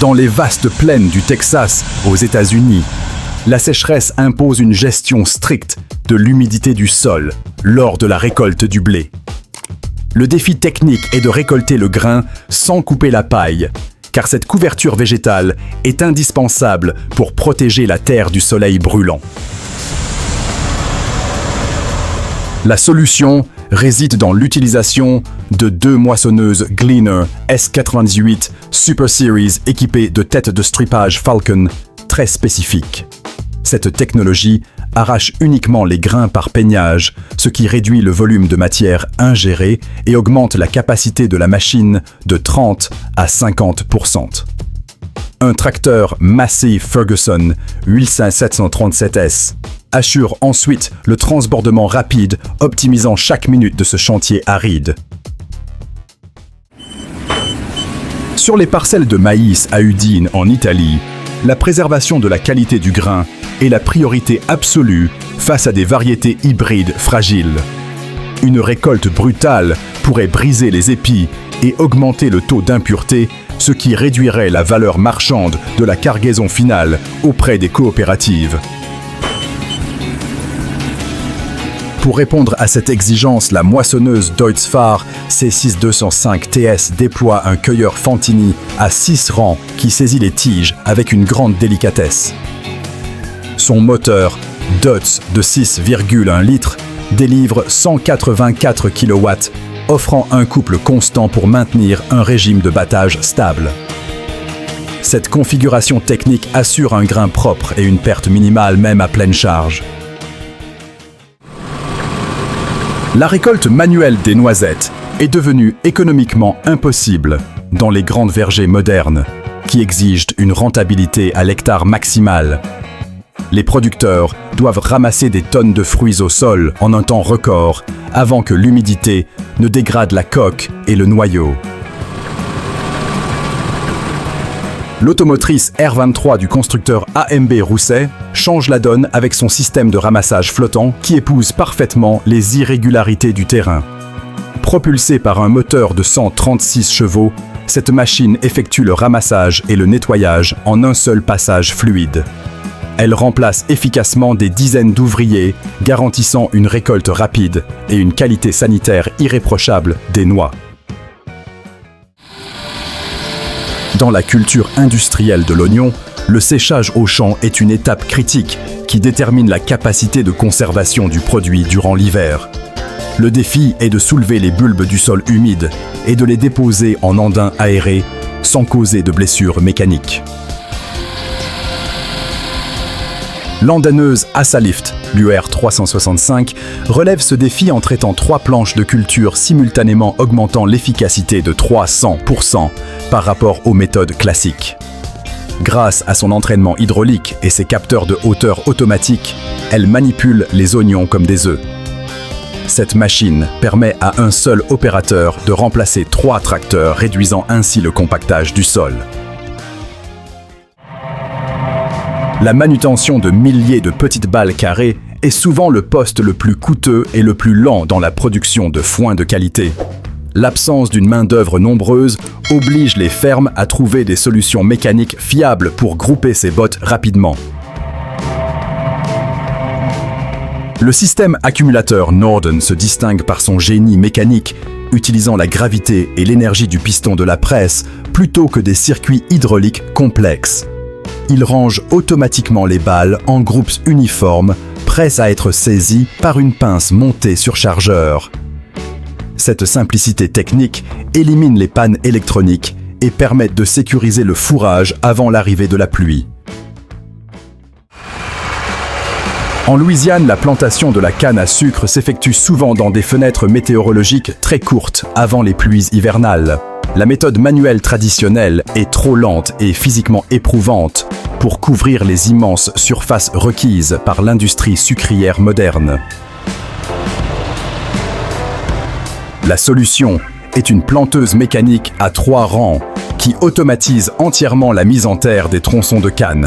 Dans les vastes plaines du Texas, aux États-Unis, la sécheresse impose une gestion stricte de l'humidité du sol lors de la récolte du blé. Le défi technique est de récolter le grain sans couper la paille, car cette couverture végétale est indispensable pour protéger la terre du soleil brûlant. La solution réside dans l'utilisation de 2 moissonneuses Gleaner S98 Super Series équipées de têtes de strippage Falcon très spécifiques. Cette technologie arrache uniquement les grains par peignage, ce qui réduit le volume de matière ingéré et augmente la capacité de la machine de 30 à 50%. Un tracteur Massey Ferguson 8737S assure ensuite le transbordement rapide, optimisant chaque minute de ce chantier aride. Sur les parcelles de maïs à Udine en Italie, la préservation de la qualité du grain est la priorité absolue face à des variétés hybrides fragiles. Une récolte brutale pourrait briser les épis et augmenter le taux d'impureté, ce qui réduirait la valeur marchande de la cargaison finale auprès des coopératives. Pour répondre à cette exigence, la moissonneuse Deutz-Fahr C6205 TS déploie un cueilleur Fantini à 6 rangs qui saisit les tiges avec une grande délicatesse. Son moteur, Deutz de 6,1 litres, délivre 184 kW, offrant un couple constant pour maintenir un régime de battage stable. Cette configuration technique assure un grain propre et une perte minimale même à pleine charge. La récolte manuelle des noisettes est devenue économiquement impossible dans les grandes vergers modernes, qui exigent une rentabilité à l'hectare maximale. Les producteurs doivent ramasser des tonnes de fruits au sol en un temps record avant que l'humidité ne dégrade la coque et le noyau. L'automotrice R23 du constructeur AMB Rousset change la donne avec son système de ramassage flottant qui épouse parfaitement les irrégularités du terrain. Propulsée par un moteur de 136 chevaux, cette machine effectue le ramassage et le nettoyage en un seul passage fluide. Elle remplace efficacement des dizaines d'ouvriers, garantissant une récolte rapide et une qualité sanitaire irréprochable des noix. Dans la culture industrielle de l'oignon, le séchage au champ est une étape critique qui détermine la capacité de conservation du produit durant l'hiver. Le défi est de soulever les bulbes du sol humide et de les déposer en andin aéré sans causer de blessures mécaniques. L'andaneuse Assalift, l'UR 365, relève ce défi en traitant 3 planches de culture simultanément, augmentant l'efficacité de 300% par rapport aux méthodes classiques. Grâce à son entraînement hydraulique et ses capteurs de hauteur automatiques, elle manipule les oignons comme des œufs. Cette machine permet à un seul opérateur de remplacer 3 tracteurs, réduisant ainsi le compactage du sol. La manutention de milliers de petites balles carrées est souvent le poste le plus coûteux et le plus lent dans la production de foin de qualité. L'absence d'une main-d'œuvre nombreuse oblige les fermes à trouver des solutions mécaniques fiables pour grouper ces bottes rapidement. Le système accumulateur Norden se distingue par son génie mécanique, utilisant la gravité et l'énergie du piston de la presse plutôt que des circuits hydrauliques complexes. Il range automatiquement les balles en groupes uniformes, prêts à être saisis par une pince montée sur chargeur. Cette simplicité technique élimine les pannes électroniques et permet de sécuriser le fourrage avant l'arrivée de la pluie. En Louisiane, la plantation de la canne à sucre s'effectue souvent dans des fenêtres météorologiques très courtes avant les pluies hivernales. La méthode manuelle traditionnelle est trop lente et physiquement éprouvante pour couvrir les immenses surfaces requises par l'industrie sucrière moderne. La solution est une planteuse mécanique à 3 rangs qui automatise entièrement la mise en terre des tronçons de canne.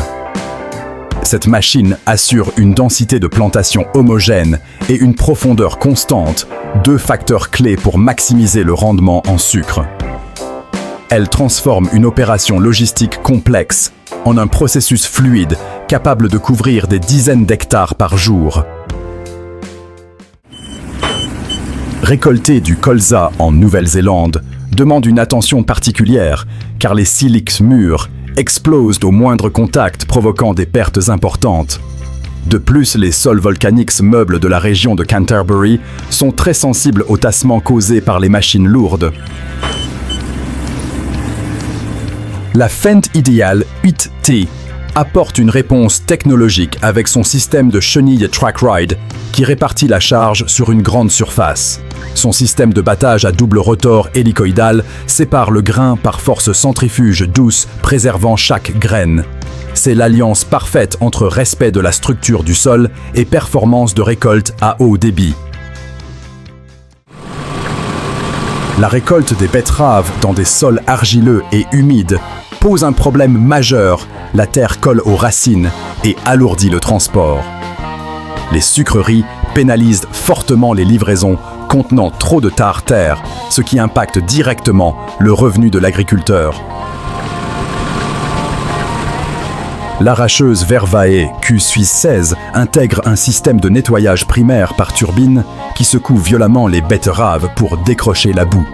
Cette machine assure une densité de plantation homogène et une profondeur constante, 2 facteurs clés pour maximiser le rendement en sucre. Elle transforme une opération logistique complexe en un processus fluide capable de couvrir des dizaines d'hectares par jour. Récolter du colza en Nouvelle-Zélande demande une attention particulière car les silex mûrs explosent au moindre contact, provoquant des pertes importantes. De plus, les sols volcaniques meubles de la région de Canterbury sont très sensibles aux tassements causés par les machines lourdes. La Fendt Ideal 8T apporte une réponse technologique avec son système de chenille Track Ride qui répartit la charge sur une grande surface. Son système de battage à double rotor hélicoïdal sépare le grain par force centrifuge douce, préservant chaque graine. C'est l'alliance parfaite entre respect de la structure du sol et performance de récolte à haut débit. La récolte des betteraves dans des sols argileux et humides pose un problème majeur. La terre colle aux racines et alourdit le transport. Les sucreries pénalisent fortement les livraisons contenant trop de tartare, ce qui impacte directement le revenu de l'agriculteur. L'arracheuse Vervae Q Suisse 16 intègre un système de nettoyage primaire par turbine qui secoue violemment les betteraves pour décrocher la boue.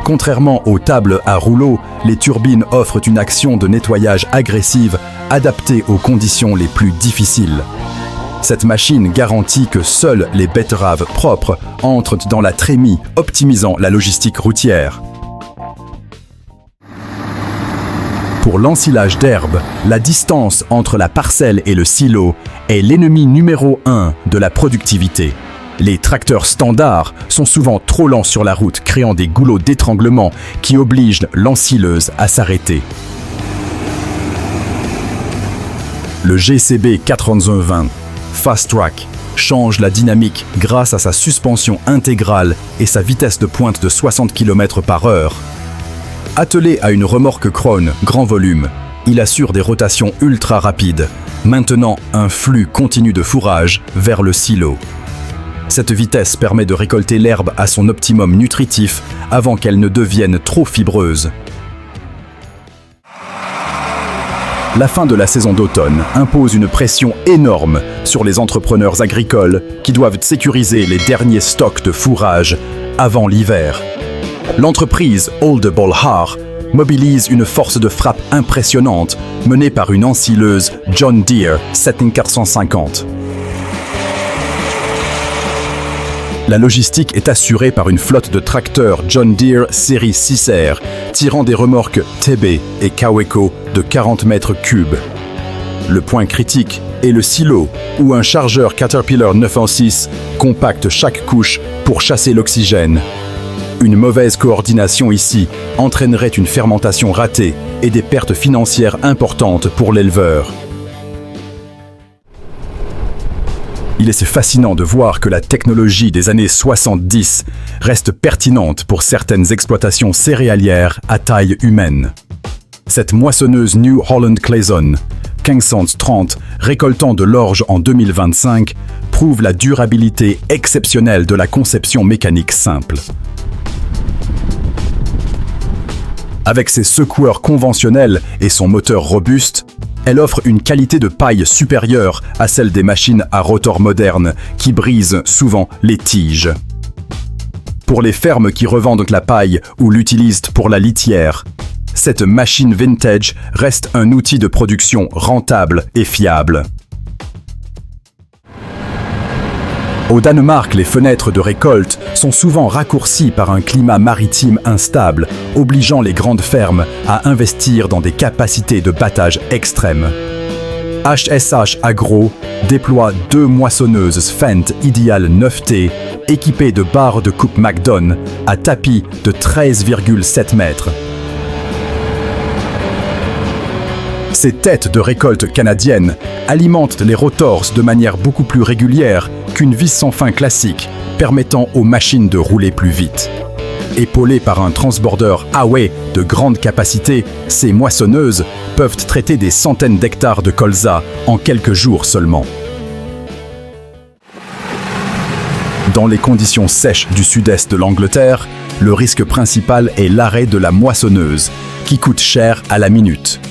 Contrairement aux tables à rouleau, les turbines offrent une action de nettoyage agressive adaptée aux conditions les plus difficiles. Cette machine garantit que seules les betteraves propres entrent dans la trémie, optimisant la logistique routière. Pour l'ensilage d'herbe, la distance entre la parcelle et le silo est l'ennemi numéro 1 de la productivité. Les tracteurs standards sont souvent trop lents sur la route, créant des goulots d'étranglement qui obligent l'ensileuse à s'arrêter. Le GCB 4120 Fast Track change la dynamique grâce à sa suspension intégrale et sa vitesse de pointe de 60 km/h. Attelé à une remorque Krone grand volume, il assure des rotations ultra rapides, maintenant un flux continu de fourrage vers le silo. Cette vitesse permet de récolter l'herbe à son optimum nutritif avant qu'elle ne devienne trop fibreuse. La fin de la saison d'automne impose une pression énorme sur les entrepreneurs agricoles qui doivent sécuriser les derniers stocks de fourrage avant l'hiver. L'entreprise Oldebol Har mobilise une force de frappe impressionnante menée par une ensileuse John Deere 7450. La logistique est assurée par une flotte de tracteurs John Deere série 6R tirant des remorques TB et Kaweco de 40 mètres cubes. Le point critique est le silo où un chargeur Caterpillar 906 compacte chaque couche pour chasser l'oxygène. Une mauvaise coordination ici entraînerait une fermentation ratée et des pertes financières importantes pour l'éleveur. Il est fascinant de voir que la technologie des années 70 reste pertinente pour certaines exploitations céréalières à taille humaine. Cette moissonneuse New Holland Clayson 1530 récoltant de l'orge en 2025 prouve la durabilité exceptionnelle de la conception mécanique simple. Avec ses secoueurs conventionnels et son moteur robuste, elle offre une qualité de paille supérieure à celle des machines à rotor modernes qui brisent souvent les tiges. Pour les fermes qui revendent la paille ou l'utilisent pour la litière, cette machine vintage reste un outil de production rentable et fiable. Au Danemark, les fenêtres de récolte sont souvent raccourcies par un climat maritime instable, obligeant les grandes fermes à investir dans des capacités de battage extrêmes. HSH Agro déploie 2 moissonneuses Fendt Ideal 9T équipées de barres de coupe McDon à tapis de 13,7 mètres. Ces têtes de récolte canadiennes alimentent les rotors de manière beaucoup plus régulière qu'une vis sans fin classique, permettant aux machines de rouler plus vite. Épaulées par un transborder Away de grande capacité, ces moissonneuses peuvent traiter des centaines d'hectares de colza en quelques jours seulement. Dans les conditions sèches du sud-est de l'Angleterre, le risque principal est l'arrêt de la moissonneuse, qui coûte cher à la minute.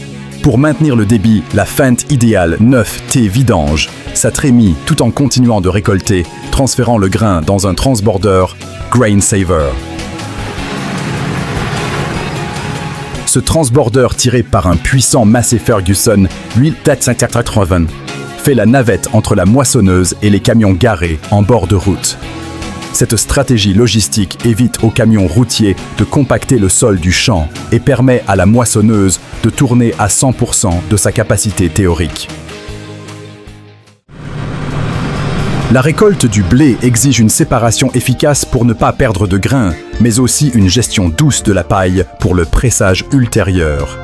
Pour maintenir le débit, la fente idéale 9T vidange, ça trémit tout en continuant de récolter, transférant le grain dans un transborder Grain Saver. Ce transborder tiré par un puissant Massey Ferguson 8480 fait la navette entre la moissonneuse et les camions garés en bord de route. Cette stratégie logistique évite aux camions routiers de compacter le sol du champ et permet à la moissonneuse de tourner à 100% de sa capacité théorique. La récolte du blé exige une séparation efficace pour ne pas perdre de grains, mais aussi une gestion douce de la paille pour le pressage ultérieur.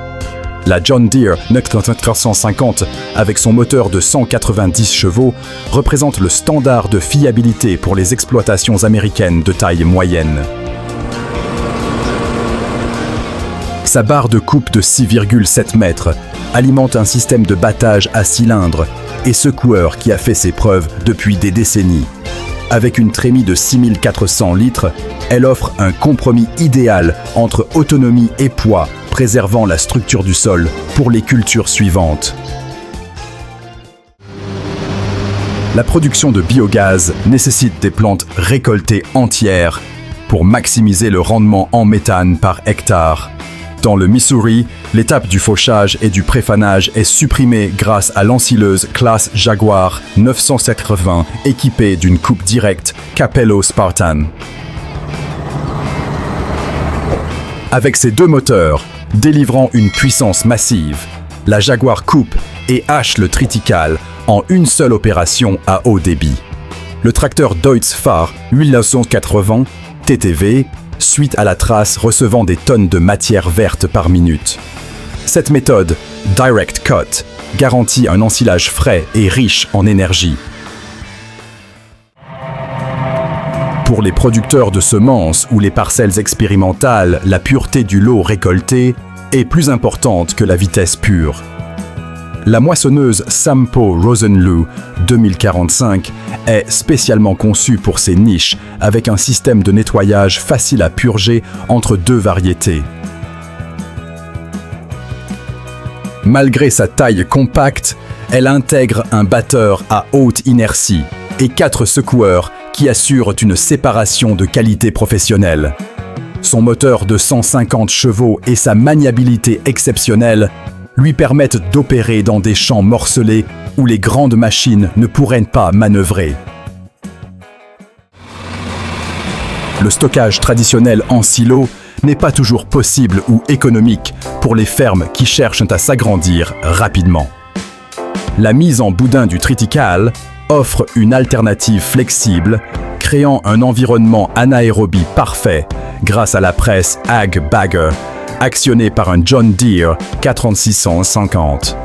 La John Deere 9350, avec son moteur de 190 chevaux, représente le standard de fiabilité pour les exploitations américaines de taille moyenne. Sa barre de coupe de 6,7 mètres alimente un système de battage à cylindre et secoueur qui a fait ses preuves depuis des décennies. Avec une trémie de 6400 litres, elle offre un compromis idéal entre autonomie et poids, préservant la structure du sol pour les cultures suivantes. La production de biogaz nécessite des plantes récoltées entières pour maximiser le rendement en méthane par hectare. Dans le Missouri, l'étape du fauchage et du préfanage est supprimée grâce à l'ensileuse classe Jaguar 980 équipée d'une coupe directe Capello Spartan. Avec ses deux moteurs, délivrant une puissance massive, la Jaguar coupe et hache le triticale en une seule opération à haut débit. Le tracteur Deutz-Fahr 1980 TTV suit à la trace recevant des tonnes de matière verte par minute. Cette méthode, Direct Cut, garantit un ensilage frais et riche en énergie. Pour les producteurs de semences ou les parcelles expérimentales, la pureté du lot récolté est plus importante que la vitesse pure. La moissonneuse Sampo Rosenlu 2045 est spécialement conçue pour ces niches avec un système de nettoyage facile à purger entre deux variétés. Malgré sa taille compacte, elle intègre un batteur à haute inertie et 4 secoueurs qui assurent une séparation de qualité professionnelle. Son moteur de 150 chevaux et sa maniabilité exceptionnelle lui permettent d'opérer dans des champs morcelés où les grandes machines ne pourraient pas manœuvrer. Le stockage traditionnel en silo n'est pas toujours possible ou économique pour les fermes qui cherchent à s'agrandir rapidement. La mise en boudin du triticale offre une alternative flexible, créant un environnement anaérobie parfait grâce à la presse Ag Bagger, actionnée par un John Deere 4650.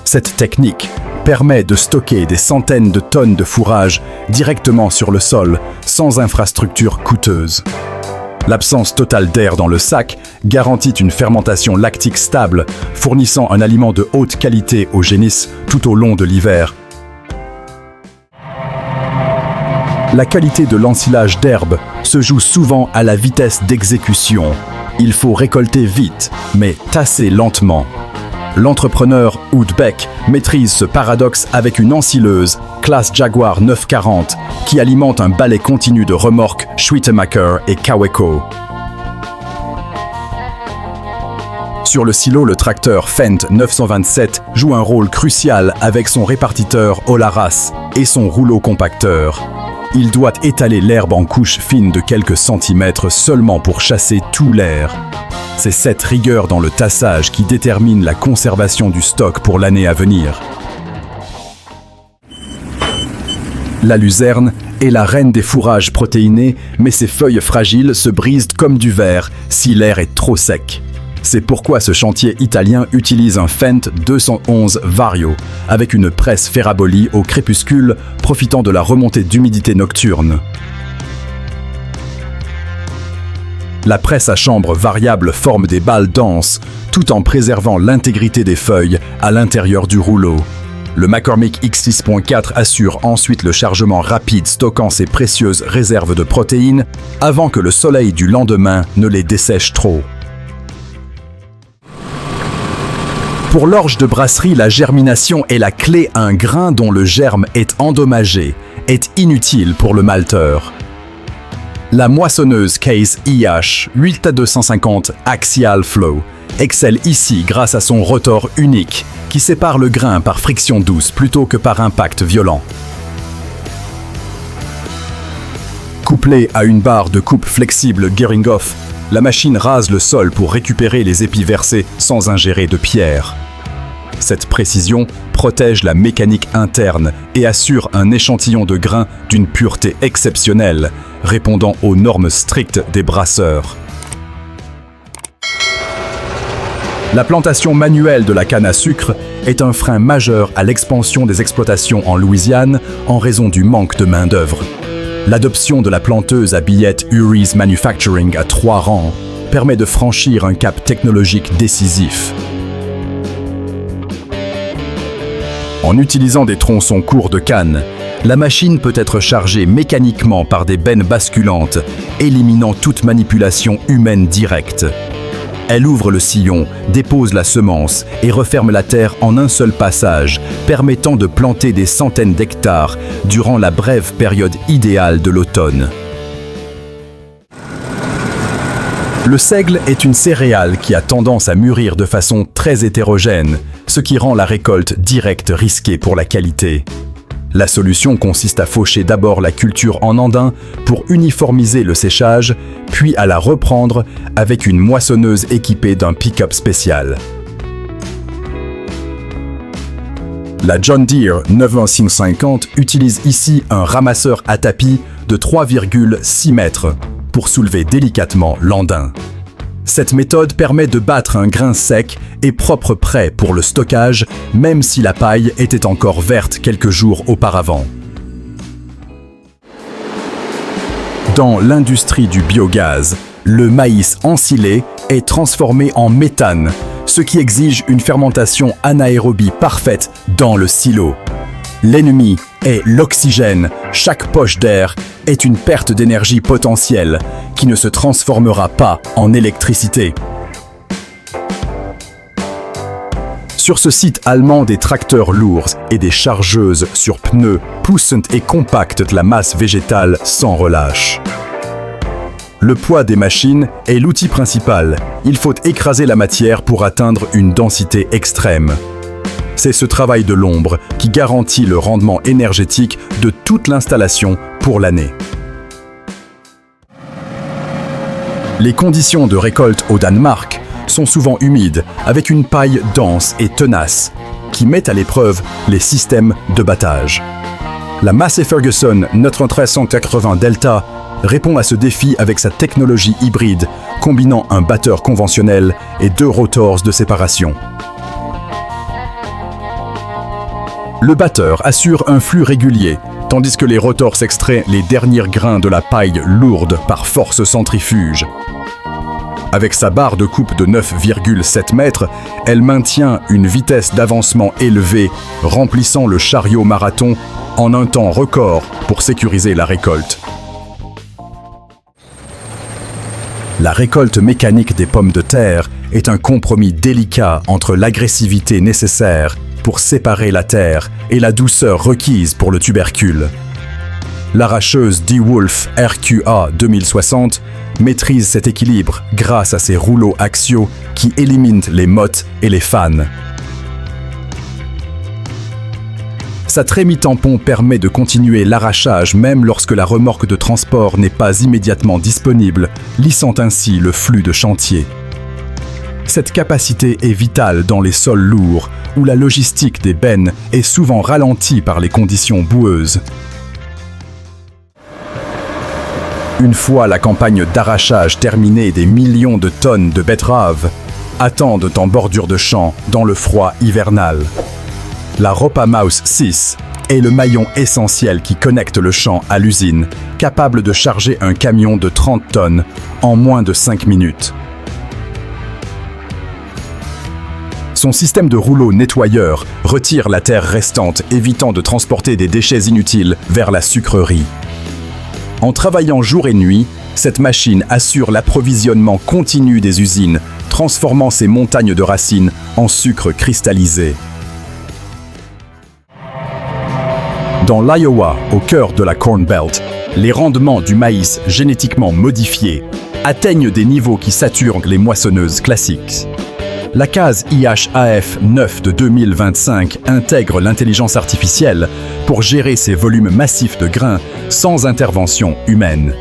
Cette technique permet de stocker des centaines de tonnes de fourrage directement sur le sol, sans infrastructure coûteuse. L'absence totale d'air dans le sac garantit une fermentation lactique stable, fournissant un aliment de haute qualité aux génisses tout au long de l'hiver. La qualité de l'ensilage d'herbe se joue souvent à la vitesse d'exécution. Il faut récolter vite, mais tasser lentement. L'entrepreneur Hoodbeck maîtrise ce paradoxe avec une ensileuse, classe Jaguar 940, qui alimente un balai continu de remorques Schwittemacher et Kaweco. Sur le silo, le tracteur Fendt 927 joue un rôle crucial avec son répartiteur Olaras et son rouleau compacteur. Il doit étaler l'herbe en couches fines de quelques centimètres seulement pour chasser tout l'air. C'est cette rigueur dans le tassage qui détermine la conservation du stock pour l'année à venir. La luzerne est la reine des fourrages protéinés, mais ses feuilles fragiles se brisent comme du verre si l'air est trop sec. C'est pourquoi ce chantier italien utilise un Fendt 211 Vario, avec une presse Ferraboli au crépuscule, profitant de la remontée d'humidité nocturne. La presse à chambre variable forme des balles denses, tout en préservant l'intégrité des feuilles à l'intérieur du rouleau. Le McCormick X6.4 assure ensuite le chargement rapide stockant ses précieuses réserves de protéines avant que le soleil du lendemain ne les dessèche trop. Pour l'orge de brasserie, la germination est la clé. Un grain dont le germe est endommagé est inutile pour le malteur. La moissonneuse Case IH 8250 Axial Flow excelle ici grâce à son rotor unique qui sépare le grain par friction douce plutôt que par impact violent. Couplée à une barre de coupe flexible Geringoff, la machine rase le sol pour récupérer les épis versés sans ingérer de pierre. Cette précision protège la mécanique interne et assure un échantillon de grains d'une pureté exceptionnelle, répondant aux normes strictes des brasseurs. La plantation manuelle de la canne à sucre est un frein majeur à l'expansion des exploitations en Louisiane en raison du manque de main-d'œuvre. L'adoption de la planteuse à billettes Uries Manufacturing à 3 rangs permet de franchir un cap technologique décisif. En utilisant des tronçons courts de canne, la machine peut être chargée mécaniquement par des bennes basculantes, éliminant toute manipulation humaine directe. Elle ouvre le sillon, dépose la semence et referme la terre en un seul passage, permettant de planter des centaines d'hectares durant la brève période idéale de l'automne. Le seigle est une céréale qui a tendance à mûrir de façon très hétérogène, ce qui rend la récolte directe risquée pour la qualité. La solution consiste à faucher d'abord la culture en andin pour uniformiser le séchage, puis à la reprendre avec une moissonneuse équipée d'un pick-up spécial. La John Deere 91550 utilise ici un ramasseur à tapis de 3,6 mètres pour soulever délicatement l'andin. Cette méthode permet de battre un grain sec et propre prêt pour le stockage, même si la paille était encore verte quelques jours auparavant. Dans l'industrie du biogaz, le maïs ensilé est transformé en méthane, ce qui exige une fermentation anaérobie parfaite dans le silo. L'ennemi est l'oxygène. Chaque poche d'air est une perte d'énergie potentielle qui ne se transformera pas en électricité. Sur ce site allemand, des tracteurs lourds et des chargeuses sur pneus poussent et compactent la masse végétale sans relâche. Le poids des machines est l'outil principal. Il faut écraser la matière pour atteindre une densité extrême. C'est ce travail de l'ombre qui garantit le rendement énergétique de toute l'installation pour l'année. Les conditions de récolte au Danemark sont souvent humides, avec une paille dense et tenace, qui met à l'épreuve les systèmes de battage. La Massey Ferguson 9380 Delta répond à ce défi avec sa technologie hybride, combinant un batteur conventionnel et 2 rotors de séparation. Le batteur assure un flux régulier, tandis que les rotors s'extraient les derniers grains de la paille lourde par force centrifuge. Avec sa barre de coupe de 9,7 mètres, elle maintient une vitesse d'avancement élevée, remplissant le chariot marathon en un temps record pour sécuriser la récolte. La récolte mécanique des pommes de terre est un compromis délicat entre l'agressivité nécessaire pour séparer la terre et la douceur requise pour le tubercule. L'arracheuse DeWolf RQA 2060 maîtrise cet équilibre grâce à ses rouleaux axiaux qui éliminent les mottes et les fans. Sa trémie tampon permet de continuer l'arrachage même lorsque la remorque de transport n'est pas immédiatement disponible, lissant ainsi le flux de chantier. Cette capacité est vitale dans les sols lourds, où la logistique des bennes est souvent ralentie par les conditions boueuses. Une fois la campagne d'arrachage terminée, des millions de tonnes de betteraves attendent en bordure de champ dans le froid hivernal. La Ropa Maus 6 est le maillon essentiel qui connecte le champ à l'usine, capable de charger un camion de 30 tonnes en moins de 5 minutes. Son système de rouleau nettoyeur retire la terre restante, évitant de transporter des déchets inutiles vers la sucrerie. En travaillant jour et nuit, cette machine assure l'approvisionnement continu des usines, transformant ces montagnes de racines en sucre cristallisé. Dans l'Iowa, au cœur de la Corn Belt, les rendements du maïs génétiquement modifié atteignent des niveaux qui saturent les moissonneuses classiques. La case IHAF 9 de 2025 intègre l'intelligence artificielle pour gérer ces volumes massifs de grains sans intervention humaine.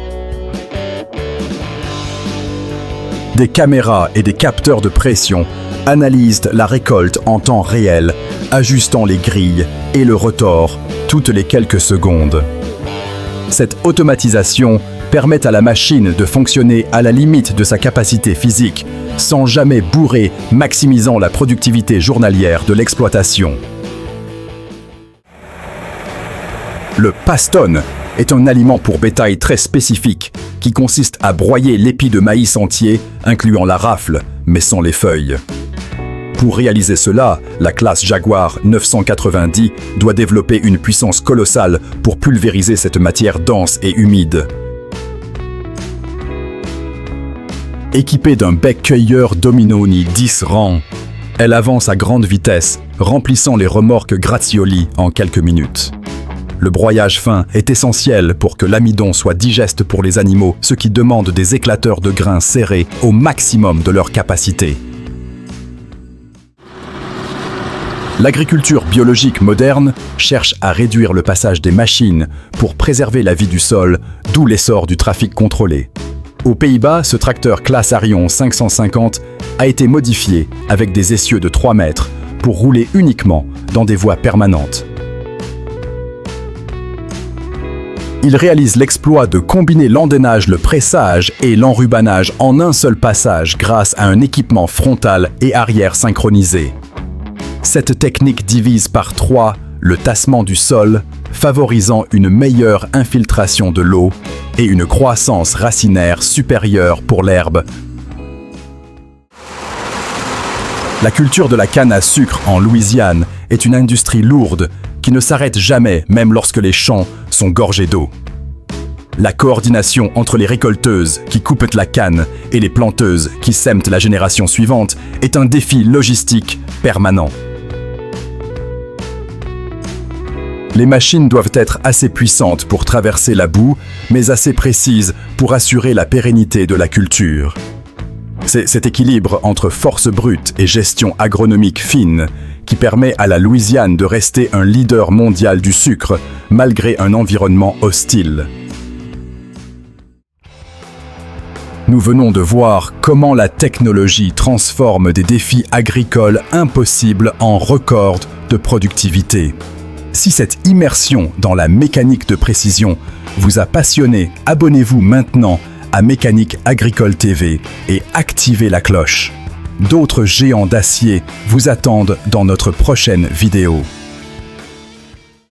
Des caméras et des capteurs de pression analysent la récolte en temps réel, ajustant les grilles et le rotor toutes les quelques secondes. Cette automatisation permet à la machine de fonctionner à la limite de sa capacité physique, sans jamais bourrer, maximisant la productivité journalière de l'exploitation. Le pastone est un aliment pour bétail très spécifique qui consiste à broyer l'épi de maïs entier, incluant la rafle, mais sans les feuilles. Pour réaliser cela, la classe Jaguar 990 doit développer une puissance colossale pour pulvériser cette matière dense et humide. Équipée d'un bec cueilleur Dominoni 10 rangs, elle avance à grande vitesse, remplissant les remorques Grazioli en quelques minutes. Le broyage fin est essentiel pour que l'amidon soit digeste pour les animaux, ce qui demande des éclateurs de grains serrés au maximum de leur capacité. L'agriculture biologique moderne cherche à réduire le passage des machines pour préserver la vie du sol, d'où l'essor du trafic contrôlé. Aux Pays-Bas, ce tracteur classe Arion 550 a été modifié avec des essieux de 3 mètres pour rouler uniquement dans des voies permanentes. Il réalise l'exploit de combiner l'endainage, le pressage et l'enrubanage en un seul passage grâce à un équipement frontal et arrière synchronisé. Cette technique divise par 3 le tassement du sol, favorisant une meilleure infiltration de l'eau et une croissance racinaire supérieure pour l'herbe. La culture de la canne à sucre en Louisiane est une industrie lourde qui ne s'arrête jamais, même lorsque les champs sont gorgés d'eau. La coordination entre les récolteuses qui coupent la canne et les planteuses qui sèment la génération suivante est un défi logistique permanent. Les machines doivent être assez puissantes pour traverser la boue, mais assez précises pour assurer la pérennité de la culture. C'est cet équilibre entre force brute et gestion agronomique fine qui permet à la Louisiane de rester un leader mondial du sucre, malgré un environnement hostile. Nous venons de voir comment la technologie transforme des défis agricoles impossibles en records de productivité. Si cette immersion dans la mécanique de précision vous a passionné, abonnez-vous maintenant à Mécanique Agricole TV et activez la cloche. D'autres géants d'acier vous attendent dans notre prochaine vidéo.